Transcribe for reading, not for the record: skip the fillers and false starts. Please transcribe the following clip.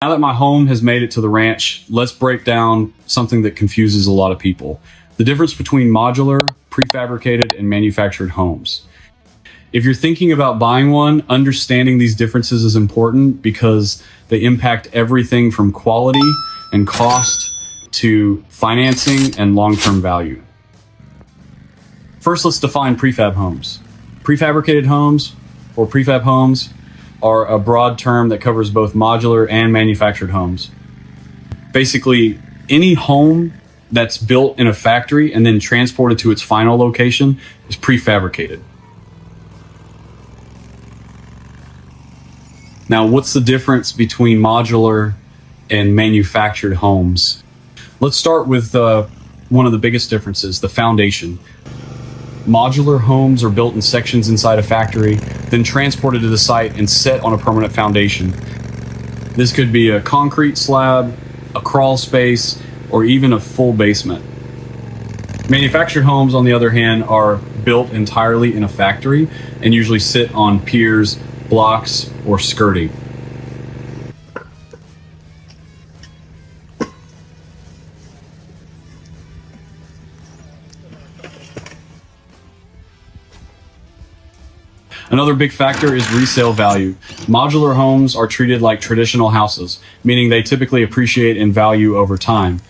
Now that my home has made it to the ranch, let's break down something that confuses a lot of people. The difference between modular, prefabricated, and manufactured homes. If you're thinking about buying one, understanding these differences is important because they impact everything from quality and cost to financing and long-term value. First, let's define prefab homes. Prefabricated homes, or prefab homes, are a broad term that covers both modular and manufactured homes. Basically, any home that's built in a factory and then transported to its final location is prefabricated. Now, what's the difference between modular and manufactured homes? Let's start with one of the biggest differences, the foundation. Modular homes are built in sections inside a factory, then transported to the site and set on a permanent foundation. This could be a concrete slab, a crawl space, or even a full basement. Manufactured homes, on the other hand, are built entirely in a factory and usually sit on piers, blocks, or skirting. Another big factor is resale value. Modular homes are treated like traditional houses, meaning they typically appreciate in value over time.